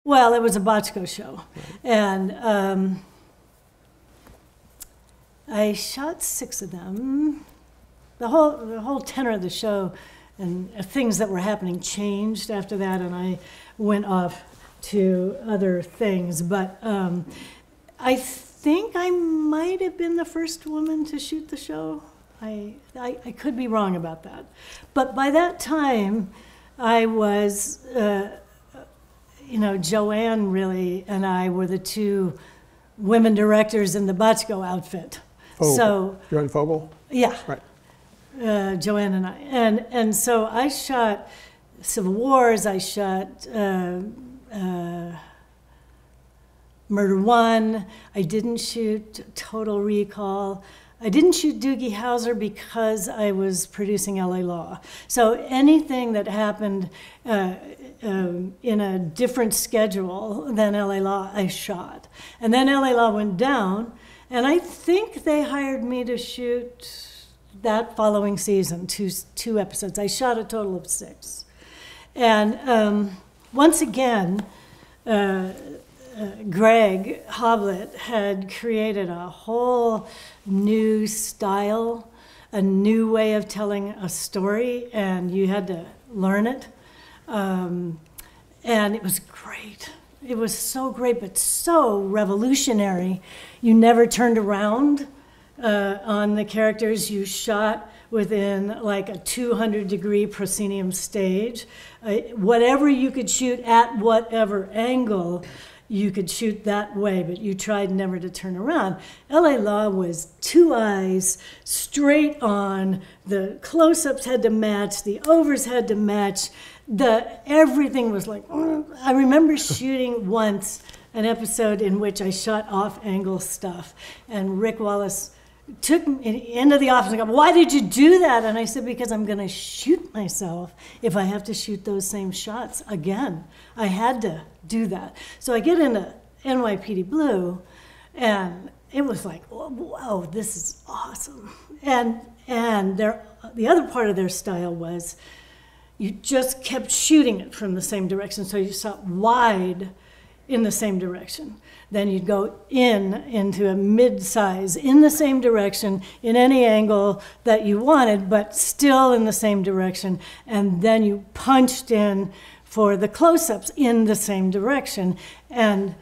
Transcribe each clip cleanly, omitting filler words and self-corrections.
Well, it was a Bochco show, and I shot 6 of them. The whole tenor of the show and things that were happening changed after that, and I went off to other things. But I think I might have been the first woman to shoot the show. I could be wrong about that. But by that time, I was, Joanne really and I were the 2 women directors in the Bochco outfit. Oh, so Joanne Fogel? Yeah. Right. Joanne and I. And so I shot Civil Wars, I shot Murder One. I didn't shoot Total Recall. I didn't shoot Doogie Howser because I was producing LA Law. So anything that happened in a different schedule than LA Law, I shot. And then LA Law went down, and I think they hired me to shoot that following season, two episodes. I shot a total of 6. And once again, Greg Hoblet had created a whole new style, a new way of telling a story, and you had to learn it. And it was great. It was so great, but so revolutionary. You never turned around on the characters. You shot within like a 200-degree proscenium stage. Whatever you could shoot at whatever angle, you could shoot that way, but you tried never to turn around. LA Law was 2 eyes, straight on. The close-ups had to match, the overs had to match. Everything was like, I remember shooting once an episode in which I shot off-angle stuff, and Rick Wallace took me into the office and go, "Why did you do that?" And I said, "Because I'm going to shoot myself if I have to shoot those same shots again. I had to do that." So I get into NYPD Blue, and it was like, whoa, this is awesome. And the other part of their style was you just kept shooting it from the same direction, so you shot wide in the same direction. Then you'd go into a mid-size in the same direction in any angle that you wanted, but still in the same direction. And then you punched in for the close-ups in the same direction. And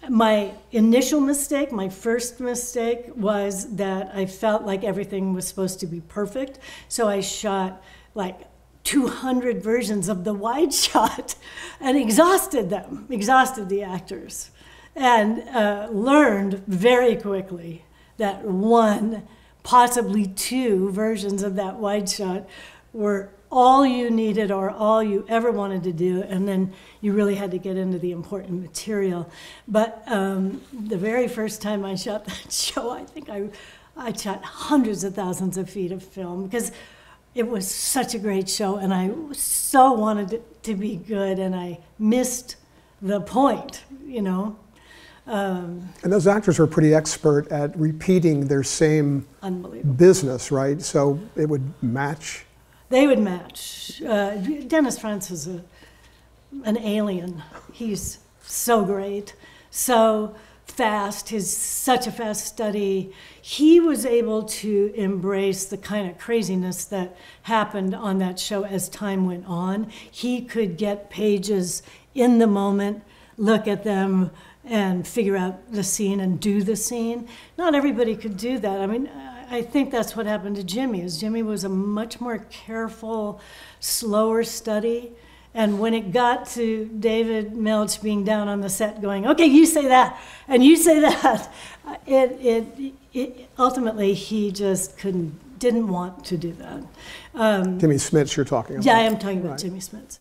my initial mistake, my first mistake, was that I felt like everything was supposed to be perfect. So I shot like 200 versions of the wide shot and exhausted the actors. And learned very quickly that 1, possibly 2 versions of that wide shot were all you needed or all you ever wanted to do, and then you really had to get into the important material. But the very first time I shot that show, I think I shot hundreds of thousands of feet of film because it was such a great show, and I so wanted it to be good, and I missed the point, you know. And those actors were pretty expert at repeating their same business, right? So it would match? They would match. Dennis Franz is an alien. He's so great, so fast. He's such a fast study. He was able to embrace the kind of craziness that happened on that show as time went on. He could get pages in the moment, look at them, and figure out the scene and do the scene. Not everybody could do that. I mean, I think that's what happened to Jimmy, is Jimmy was a much more careful, slower study. And when it got to David Milch being down on the set going, "Okay, you say that, and you say that," it ultimately, he just didn't want to do that. Jimmy Smits you're talking about. Yeah, I am talking about Jimmy Smits.